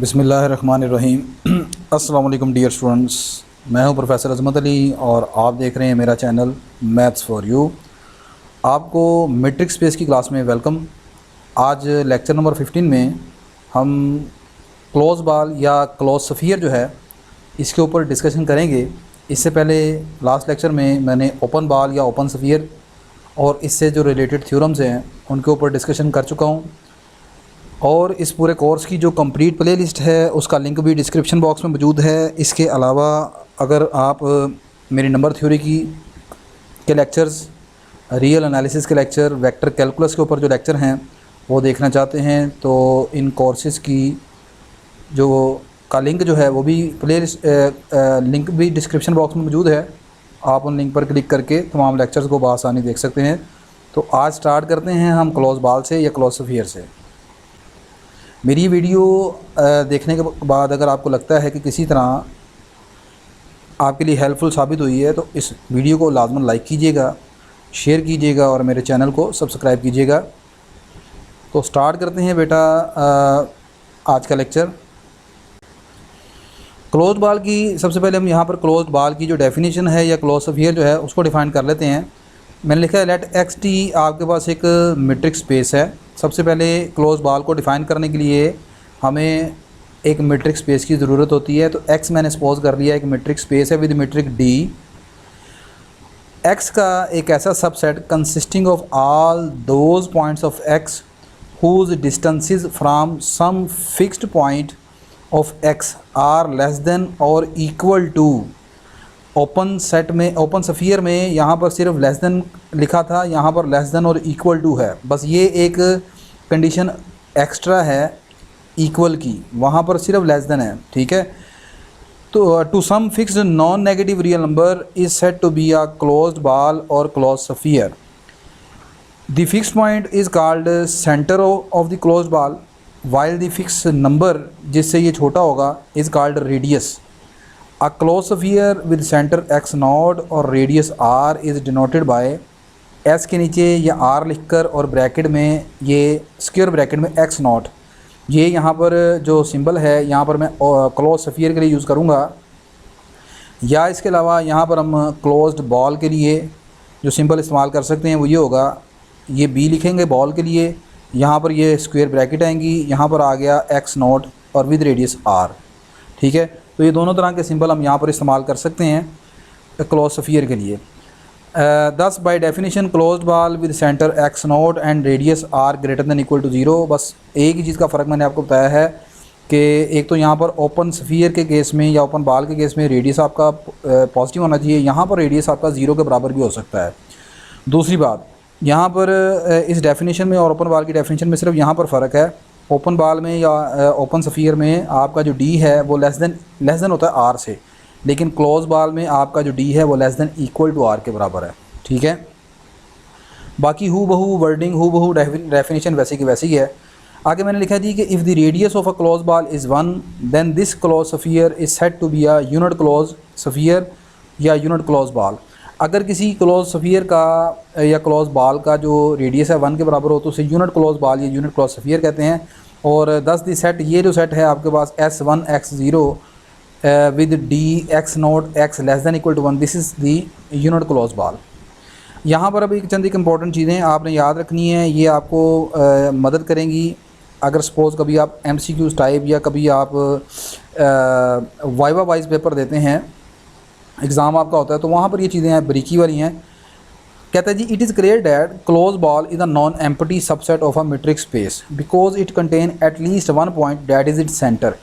बिस्मिल्लाहिर्रहमानिर्रहीम। अस्सलाम वालेकुम डियर स्टूडेंट्स, मैं हूं प्रोफेसर अज़मत अली और आप देख रहे हैं मेरा चैनल मैथ्स फॉर यू। आपको मैट्रिक्स स्पेस की क्लास में वेलकम। आज लेक्चर नंबर 15 में हम क्लोज बॉल या क्लोज सफ़ियर जो है इसके ऊपर डिस्कशन करेंगे। इससे पहले लास्ट लेक्चर में मैंने ओपन बॉल या ओपन सफ़ियर और इससे जो रिलेटेड थ्योरम्स हैं उनके ऊपर डिस्कशन कर चुका हूँ और इस पूरे कोर्स की जो कंप्लीट प्लेलिस्ट है उसका लिंक भी डिस्क्रिप्शन बॉक्स में मौजूद है। इसके अलावा अगर आप मेरी नंबर थ्योरी के लेक्चर्स, रियल एनालिसिस के लेक्चर, वेक्टर कैलकुलस के ऊपर जो लेक्चर हैं वो देखना चाहते हैं तो इन कोर्सेज़ की जो का लिंक जो है वो भी लिंक भी डिस्क्रिप्शन बॉक्स में मौजूद है। आप उन लिंक पर क्लिक करके तमाम लेक्चर्स को बआसानी देख सकते हैं। तो आज स्टार्ट करते हैं हम क्लोज बॉल से या क्लोज सफ़ियर से। मेरी वीडियो देखने के बाद अगर आपको लगता है कि किसी तरह आपके लिए हेल्पफुल साबित हुई है तो इस वीडियो को लाजमन लाइक कीजिएगा, शेयर कीजिएगा और मेरे चैनल को सब्सक्राइब कीजिएगा। तो स्टार्ट करते हैं बेटा आज का लेक्चर। क्लोज बॉल की सबसे पहले हम यहाँ पर क्लोज बॉल की जो डेफिनेशन है या क्लोज सफ़ियर जो है उसको डिफ़ाइन कर लेते हैं। मैंने लिखा है लेट एक्स टी आपके पास एक मैट्रिक्स स्पेस है। सबसे पहले क्लोज बॉल को डिफ़ाइन करने के लिए हमें एक मैट्रिक्स स्पेस की ज़रूरत होती है। तो एक्स मैंने सपोज कर लिया एक मैट्रिक्स स्पेस है विद मैट्रिक डी। एक्स का एक ऐसा subset consisting of all those points of x whose distances from some fixed point of x are less than or equal to. Open set में, open sphere में यहाँ पर सिर्फ less than लिखा था, यहाँ पर less than or equal to है। बस ये एक कंडीशन एक्स्ट्रा है इक्वल की, वहाँ पर सिर्फ लेस देन है। ठीक है, तो to some fixed non negative real number is set to be a closed ball और close sphere. The fixed point is called centre of the closed ball while the fixed number जिससे ये छोटा होगा is called radius. A closed sphere with center x naught और radius r is denoted by s के नीचे या r लिखकर और ब्रैकेट में ये स्क्वायर ब्रैकेट में x नॉट, ये यहाँ पर जो सिंबल है यहाँ पर मैं क्लोज सफ़ियर के लिए यूज़ करूँगा। या इसके अलावा यहाँ पर हम क्लोज्ड बॉल के लिए जो सिंबल इस्तेमाल कर सकते हैं वो ये होगा, ये b लिखेंगे बॉल के लिए, यहाँ पर ये स्क्वायर ब्रैकेट आएंगी, यहाँ पर आ गया x नॉट और विद रेडियस r। ठीक है, तो ये दोनों तरह के सिंबल हम यहाँ पर इस्तेमाल कर सकते हैं क्लोज सफ़ियर के लिए। Thus by definition closed ball with centre x naught and radius r greater than equal to zero. बस एक ही चीज़ का फ़र्क मैंने आपको बताया है कि एक तो यहाँ पर ओपन सफ़ियर के केस में या ओपन बॉल के केस में रेडियस आपका पॉजिटिव होना चाहिए, यहाँ पर रेडियस आपका ज़ीरो के बराबर भी हो सकता है। दूसरी बात, यहाँ पर इस डेफिनेशन में और ओपन बॉल की डेफिनेशन में सिर्फ यहाँ पर फ़र्क है। ओपन बॉल में या ओपन सफ़ियर में आपका जो डी है वो लेस देन होता है आर से, लेकिन क्लोज बॉल में आपका जो डी है वो less than equal to r के बराबर है। ठीक है, बाकी हु बहू वर्डिंग, हु बहू डेफिनेशन वैसे की वैसी है। आगे मैंने लिखा जी कि if the radius of a close ball is 1 then this close sphere is said to be a unit close sphere या यूनिट क्लोज बॉल। अगर किसी क्लोज सफ़ियर का या क्लोज बॉल का जो रेडियस है 1 के बराबर हो तो उसे यूनिट क्लोज बॉल या यूनिट क्लोज सफ़ियर कहते हैं। और 10 दी सेट, ये जो सेट है आपके पास S1 X0 with d x naught x less than equal to 1, this is the unit close ball. यहाँ पर अभी चंद एक इम्पॉर्टेंट चीज़ें आपने याद रखनी है, ये आपको मदद करेंगी। अगर सपोज़ कभी आप MCQs टाइप या कभी आप वाइवा वाइज पेपर देते हैं, एग्ज़ाम आपका होता है तो वहाँ पर ये चीज़ें हैं बरीकी वाली हैं। कहता है जी it is clear that close ball is a non empty subset of a matrix space because it contain at least one point that is its centre.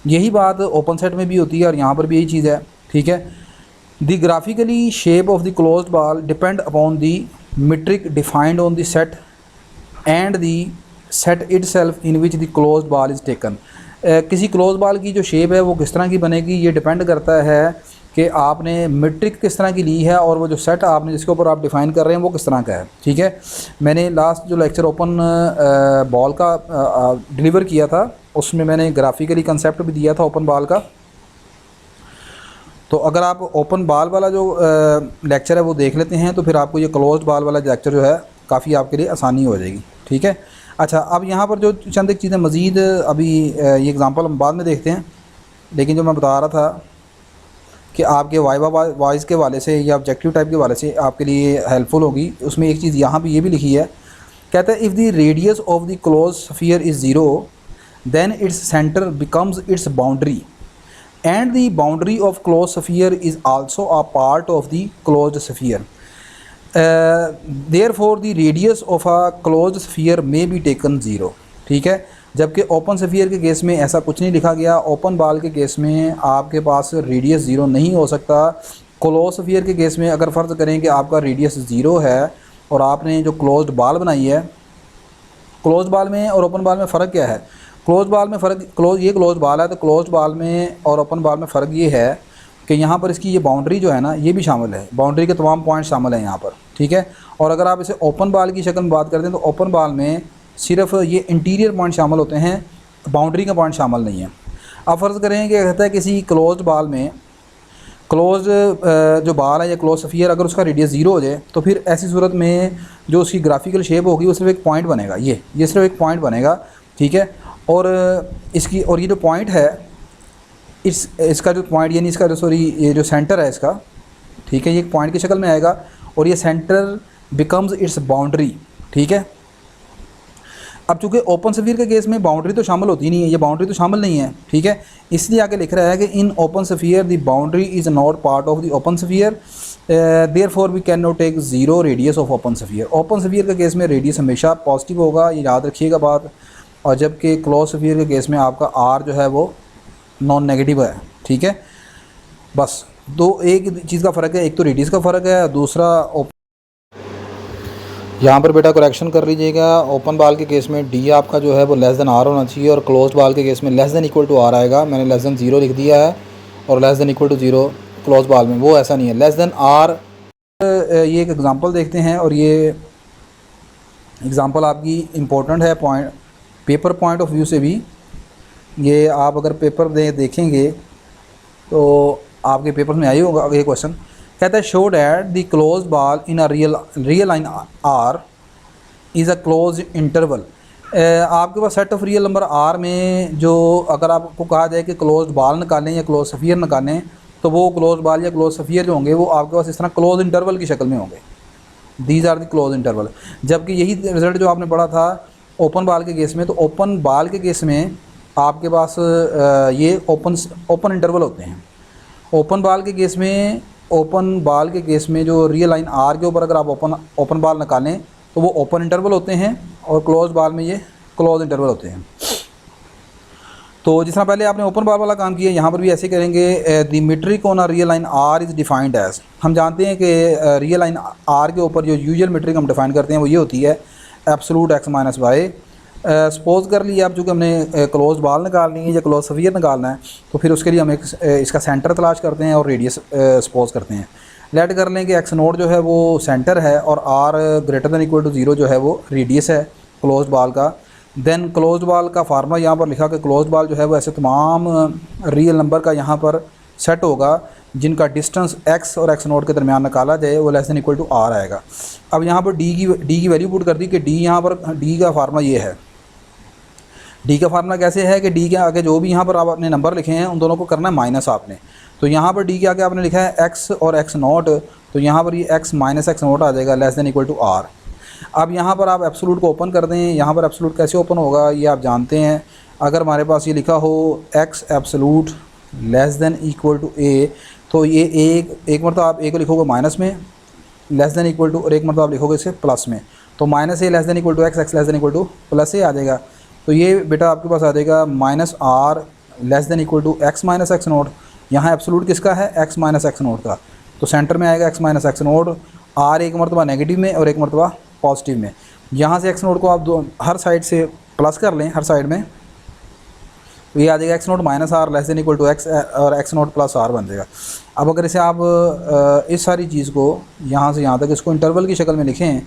यही बात ओपन सेट में भी होती है और यहाँ पर भी यही चीज़ है। ठीक है, the graphically shape of the closed ball depend upon the metric defined on the set and the set itself in which the closed ball is taken. किसी क्लोज बॉल की जो शेप है वो किस तरह की बनेगी ये डिपेंड करता है कि आपने मैट्रिक किस तरह की ली है और वो जो सेट आपने जिसके ऊपर आप डिफ़ाइन कर रहे हैं वो किस तरह का है। ठीक है, मैंने लास्ट जो लेक्चर ओपन बॉल का डिलीवर किया था उसमें मैंने ग्राफिकली कंसेप्ट भी दिया था ओपन बॉल का। तो अगर आप ओपन बॉल वाला जो लेक्चर है वो देख लेते हैं तो फिर आपको ये क्लोज्ड बॉल वाला लेक्चर जो है काफ़ी आपके लिए आसानी हो जाएगी। ठीक है, अच्छा, अब यहाँ पर जो चंद एक चीज़ें मज़ीद अभी ये एग्ज़ाम्पल हम बाद में देखते हैं, लेकिन जो मैं बता रहा था कि आपके वाइवा वॉइस के वाले से या ऑब्जेक्टिव टाइप के वाले से आपके लिए हेल्पफुल होगी, उसमें एक चीज़ यहाँ भी ये भी लिखी है, कहता है if the radius of the close sphere is zero then its centre becomes its boundary and the boundary of close sphere is also a part of the closed sphere, therefore the radius of a closed sphere may be taken zero. ठीक है, जबकि open sphere के case में ऐसा कुछ नहीं लिखा गया। ओपन बॉल के केस में आपके पास रेडियस ज़ीरो नहीं हो सकता। क्लोज स्फीयर के केस में अगर फ़र्ज़ करें कि आपका रेडियस ज़ीरो है और आपने जो क्लोज्ड बॉल बनाई है, क्लोज बॉल में और ओपन बॉल में फ़र्क क्या है? क्लोज बॉल में फ़र्क, ये क्लोज बॉल है, तो क्लोज बॉल में और ओपन बॉल में फ़र्क ये है कि यहाँ पर इसकी ये बाउंड्री जो है ना, ये भी शामिल है, बाउंड्री के तमाम पॉइंट शामिल हैं यहाँ पर। ठीक है, और अगर आप इसे ओपन बॉल की शक्ल में बात करते हैं तो ओपन बॉल में सिर्फ ये इंटीरियर पॉइंट शामिल होते हैं, बाउंड्री का पॉइंट शामिल नहीं है। अब फ़र्ज़ करें कि कहता है किसी क्लोज बॉल में, क्लोज जो बॉल है या क्लोज स्फीयर, अगर उसका रेडियस ज़ीरो हो जाए तो फिर ऐसी सूरत में जो उसकी ग्राफिकल शेप होगी वो सिर्फ एक पॉइंट बनेगा, ये सिर्फ एक पॉइंट बनेगा। ठीक है, और इसकी, और ये जो पॉइंट है इसका जो पॉइंट यानी इसका जो ये जो सेंटर है इसका, ठीक है, ये एक पॉइंट की शक्ल में आएगा और ये सेंटर बिकम्स इट्स बाउंड्री। ठीक है, अब चूँकि ओपन स्फीयर के केस में बाउंड्री तो शामिल होती नहीं है, ये बाउंड्री तो शामिल नहीं है। ठीक है, इसलिए आगे लिख रहा है कि in open sphere the boundary is not part of the open sphere, therefore we can not take zero radius of open sphere. Open sphere के केस में रेडियस हमेशा पॉजिटिव होगा, ये याद रखिएगा बात, और जबकि क्लोज स्फीयर के केस में आपका आर जो है वो नॉन नेगेटिव है। ठीक है, बस दो एक चीज़ का फ़र्क है, एक तो रेडियस का फ़र्क है, दूसरा यहाँ पर बेटा करेक्शन कर लीजिएगा। ओपन बॉल के केस में डी आपका जो है वो लेस देन आर होना चाहिए और क्लोज बॉल के केस में less than equal to r आएगा। मैंने लेस देन ज़ीरो लिख दिया है और less than equal to zero close ball में वो ऐसा नहीं है, लेस देन आर। ये एक एग्ज़ाम्पल देखते हैं और ये एग्ज़ाम्पल आपकी इम्पोर्टेंट है point, paper point of view से भी। ये आप अगर पेपर देखेंगे तो आपके पेपर में आई होगा ये क्वेश्चन। कहता है show that the close ball in a real line are is a close interval. आपके पास set of real number R में जो अगर आपको कहा जाए कि क्लोज बॉल निकालें या क्लोज स्फीयर निकालें, तो वो क्लोज बॉल या क्लोज स्फीयर जो होंगे वो आपके पास इस तरह क्लोज इंटरवल की शक्ल में होंगे। These are the close interval. जबकि यही रिजल्ट जो आपने पढ़ा था ओपन बॉल के केस में, तो ओपन बॉल के केस में आपके पास ये ओपन इंटरवल होते हैं। ओपन बॉल के केस में जो रियल लाइन आर के ऊपर अगर आप ओपन बॉल निकालें तो वो ओपन इंटरवल होते हैं और क्लोज बॉल में ये क्लोज इंटरवल होते हैं। तो जिस तरह पहले आपने ओपन बॉल वाला काम किया, यहाँ पर भी ऐसे करेंगे। The metric on a real line are is defined as, हम जानते हैं कि रियल लाइन आर के ऊपर जो यूजुअल मीट्रिक हम डिफाइन करते हैं वो ये होती है absolute x minus y. Suppose कर लिया आप, चूँकि हमने क्लोज बॉल निकालनी है या क्लोज स्फीयर निकालना है, तो फिर उसके लिए हम इसका सेंटर तलाश करते हैं और रेडियस सपोज करते हैं। लेट कर लें कि एक्स नोट जो है वो सेंटर है और r greater than equal to zero जो है वो रेडियस है क्लोज बॉल का। देन क्लोज बॉल का फार्मूला यहाँ पर लिखा कि क्लोज बॉल जो है वो ऐसे तमाम रियल नंबर का यहाँ पर सेट होगा जिनका डिस्टेंस एक्स और एक्स नोट के दरमियान निकाला जाए, वो less than equal to r आएगा। अब यहाँ पर डी की वैल्यू पुट कर दी कि डी यहाँ पर डी का फार्मूला ये है। डी का फार्मूला कैसे है कि डी के आगे जो भी यहाँ पर आप अपने नंबर लिखे हैं उन दोनों को करना है माइनस आपने। तो यहाँ पर डी के आगे आपने लिखा है एक्स और एक्स नोट, तो यहाँ पर ये एक्स माइनस एक्स नोट आ जाएगा less than equal to r. अब यहाँ पर आप एब्सोलूट को ओपन कर दें। यहाँ पर एब्सोलूट कैसे ओपन होगा ये आप जानते हैं। अगर हमारे पास ये लिखा हो x absolute less than equal to a, तो ये एक मरतबा आप ए को लिखोगे माइनस में लेस देन इक्वल टू, और एक मरतबा आप लिखोगे इसे प्लस में, तो minus a less than equal to x, x less than equal to plus a आ जाएगा। तो ये बेटा आपके पास आ जाएगा minus r less than equal to x minus x naught. यहाँ एब्सोलूट किसका है? एक्स माइनस एक्स नोट का, तो सेंटर में आएगा x minus x naught. R एक मरतबा नेगेटिव में और एक मरतबा पॉजिटिव में। यहाँ से एक्स नोट को आप हर साइड से प्लस कर लें, हर साइड में, तो ये आ जाएगा x naught minus r less than equal to x और एक्स नोट प्लस आर बन जाएगा। अब अगर इसे आप इस सारी चीज़ को यहाँ से यहाँ तक इसको इंटरवल की शक्ल में लिखें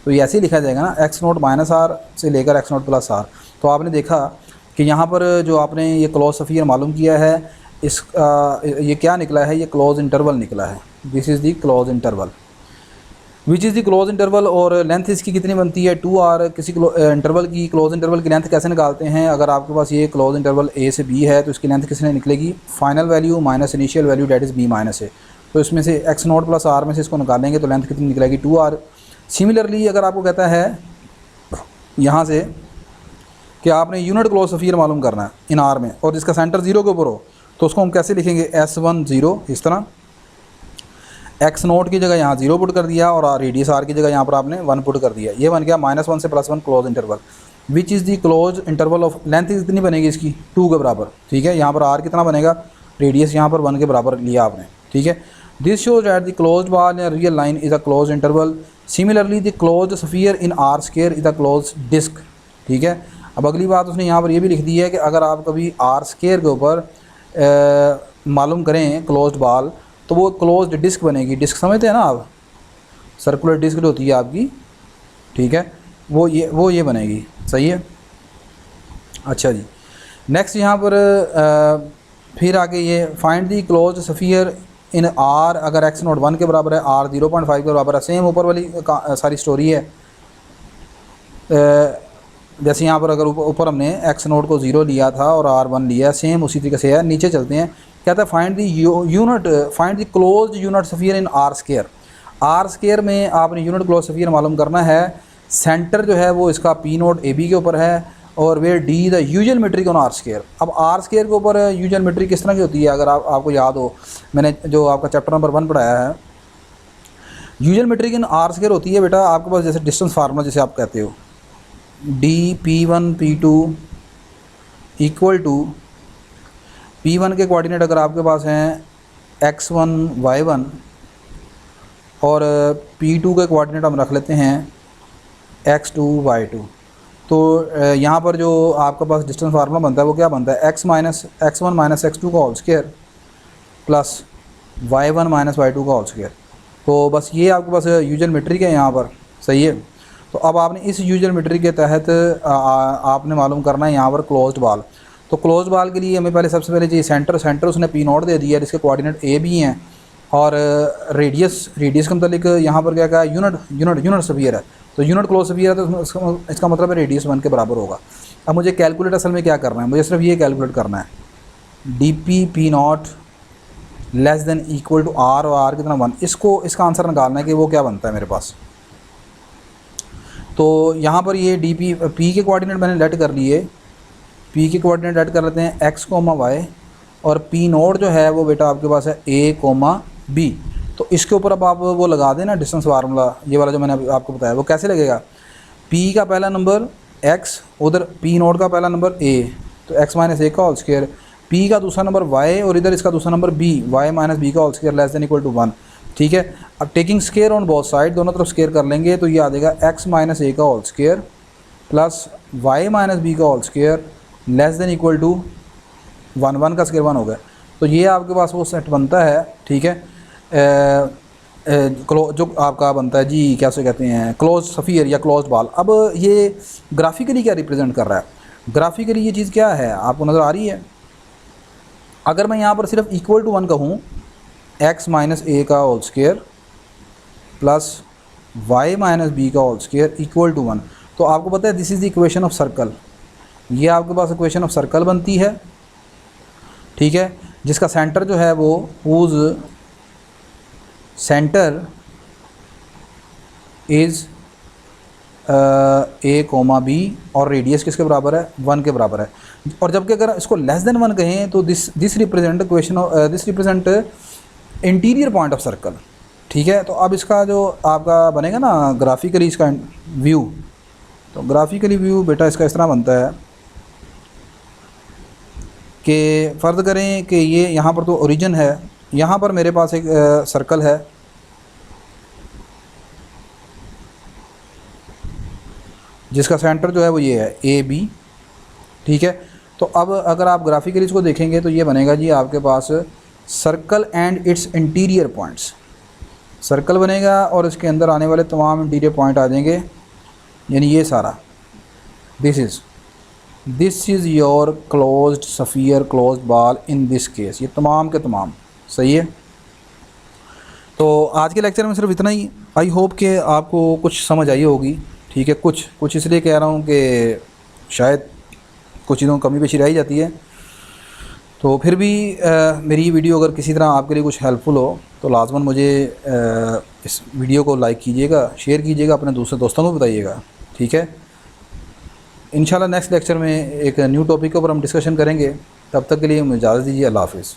तो ये ऐसे ही लिखा जाएगा ना, एक्स नोट माइनस आर से लेकर एक्स नोट प्लस आर। तो आपने देखा कि यहाँ पर जो आपने ये क्लोज स्फीयर मालूम किया है, ये क्या निकला है? ये क्लोज इंटरवल निकला है। This is the close interval. Which is the close interval, और लेंथ इसकी कितनी बनती है 2r। किसी इंटरवल की क्लोज इंटरवल की लेंथ कैसे निकालते हैं? अगर आपके पास ये क्लोज इंटरवल a से b है तो इसकी लेंथ किसने निकलेगी? Final value minus initial value that is b minus a। तो इसमें से x नोट प्लस r में से इसको निकालेंगे तो लेंथ कितनी निकलेगी? 2r। सिमिलरली अगर आपको कहता है यहाँ से कि आपने यूनिट क्लोज सफ़ियर मालूम करना है इन r में और जिसका सेंटर 0 के ऊपर हो, तो उसको हम कैसे लिखेंगे? s1 0 इस तरह, एक्स नोट की जगह यहाँ 0 पुट कर दिया और रेडियस आर की जगह यहाँ पर आपने 1 पुट कर दिया। ये बन गया -1 से +1 close interval. Which is the close interval of, length कितनी बनेगी इसकी? 2 के बराबर, ठीक है। यहाँ पर आर कितना बनेगा? रेडियस यहाँ पर 1 के बराबर लिया आपने, ठीक है। This shows that the close ball या real line is a close interval. Similarly the close sphere in r square is a close disc, ठीक है। अब अगली बात उसने यहाँ पर ये भी लिख दी है कि अगर आप कभी आर स्क्वायर के ऊपर मालूम करें क्लोज्ड बाल तो वो क्लोज्ड डिस्क बनेगी। डिस्क समझते हैं ना आप, सर्कुलर डिस्क जो होती है आपकी, ठीक है, वो ये बनेगी, सही है। अच्छा जी, नेक्स्ट यहाँ पर फिर आगे ये find the closed sphere in are. अगर एक्स नोट 1 के बराबर है, आर 0.5 के बराबर है, सेम ऊपर वाली सारी स्टोरी है। जैसे यहाँ पर अगर ऊपर हमने एक्स नोट को 0 लिया था और आर 1 लिया, सेम उसी तरीके से है। नीचे चलते हैं, कहता है find the closed unit sphere in r square. R square में आपने यूनिट क्लोज स्फीयर मालूम करना है। सेंटर जो है वो इसका पी नोट ए बी के ऊपर है और where d the usual metric on r square. अब आर स्क्वायर के ऊपर यूजुअल मेट्रिक किस तरह की होती है? अगर आपको याद हो, मैंने जो आपका चैप्टर नंबर 1 पढ़ाया है, usual metric in r square होती है बेटा आपके पास जैसे डिस्टेंस फार्मूला जिसे आप कहते हो, D P1 P2 equal to P1 के कोऑर्डिनेट अगर आपके पास हैं x1 y1 और P2 के कोऑर्डिनेट हम रख लेते हैं x2 y2। तो यहाँ पर जो आपके पास डिस्टेंस फार्मूला बनता है वो क्या बनता है? x1 माइनस x2 का whole square plus y1 minus y2 का होल स्क्वायर। तो बस ये आपके पास यूजुअल मेट्रिक है यहाँ पर, सही है। तो अब आपने इस यूजुअल मेट्रिक के तहत आपने मालूम करना है यहाँ पर क्लोज्ड बाल। तो क्लोज बाल के लिए हमें पहले सबसे पहले चाहिए सेंटर उसने पी नोट दे दिया है जिसके कोऑर्डिनेट ए भी हैं और रेडियस के मतलब यहाँ पर क्या कहा? यूनिट स्फीयर है। तो यूनिट क्लोज स्फीयर है तो इसका मतलब है रेडियस 1 के बराबर होगा। अब मुझे कैलकुलेट असल में क्या करना है? मुझे सिर्फ ये कैलकुलेट करना है, d p naught less than equal to r और आर कितना 1। इसका आंसर निकालना है कि वो क्या बनता है मेरे पास। तो यहाँ पर ये डी पी के कोऑर्डिनेट मैंने लेट कर लिए, पी के कोऑर्डिनेट ऐड कर लेते हैं x, y और पी नोट जो है वो बेटा आपके पास है a, b। तो इसके ऊपर अब आप वो लगा देना डिस्टेंस फार्मूला, ये वाला जो मैंने आपको बताया। वो कैसे लगेगा? p का पहला नंबर x, उधर p नोट का पहला नंबर a, तो x माइनस a का होल स्क्वायर, p का दूसरा नंबर y और इधर इसका दूसरा number b, y minus b का whole square less than equal to 1, ठीक है। अब taking square on both side, दोनों तरफ स्क्वायर कर लेंगे तो ये आ जाएगा x माइनस a का whole square plus y minus b का whole square less than equal to 1 का स्क्वायर 1 हो गया। तो ये आपके पास वो सेट बनता है, ठीक है। जो आपका बनता है जी, कैसे कहते हैं, क्लोज स्फीयर या क्लोज बाल। अब ये ग्राफिकली क्या रिप्रेजेंट कर रहा है? ग्राफिकली ये चीज़ क्या है आपको नज़र आ रही है? अगर मैं यहाँ पर सिर्फ इक्वल टू 1 कहूँ, x माइनस a का whole square plus y minus b का होल स्क्वायर इक्वल टू 1, तो आपको पता है this is the equation of circle. ये आपके पास इक्वेशन ऑफ सर्कल बनती है, ठीक है, जिसका सेंटर जो है वो whose centre is a, b और रेडियस किसके बराबर है? 1 के बराबर है। और जबकि अगर इसको लेस देन 1 कहें तो this represent equation this represent interior point of circle, ठीक है। तो अब इसका जो आपका बनेगा ना ग्राफिकली इसका व्यू, तो ग्राफिकली व्यू बेटा इसका इस तरह बनता है कि फ़र्ज़ करें कि ये यहाँ पर तो ओरिजिन है, यहाँ पर मेरे पास एक सर्कल है, जिसका सेंटर जो है वो ये है ए बी, ठीक है। तो अब अगर आप ग्राफिकली इसको देखेंगे तो ये बनेगा जी आपके पास circle and its interior points. Circle बनेगा और इसके अंदर आने वाले तमाम इंटीरियर पॉइंट आ जाएंगे, यानी ये सारा this is your closed sphere closed बाल इन दिस केस, ये तमाम के तमाम, सही है। तो आज के लेक्चर में सिर्फ इतना ही। आई होप कि आपको कुछ समझ आई होगी। ठीक है, कुछ इसलिए कह रहा हूँ कि शायद कुछ चीज़ों की कमी पेशी रह ही जाती है। तो फिर भी मेरी वीडियो अगर किसी तरह आपके लिए कुछ हेल्पफुल हो तो लाजमन मुझे इस वीडियो को लाइक कीजिएगा, शेयर कीजिएगा, अपने दूसरे दोस्तों को बताइएगा। ठीक है, इंशाल्लाह नेक्स्ट लेक्चर में एक न्यू टॉपिक के ऊपर हम डिस्कशन करेंगे। तब तक के लिए मुझे इजाज़त दीजिए। अल्लाह हाफ़िज़।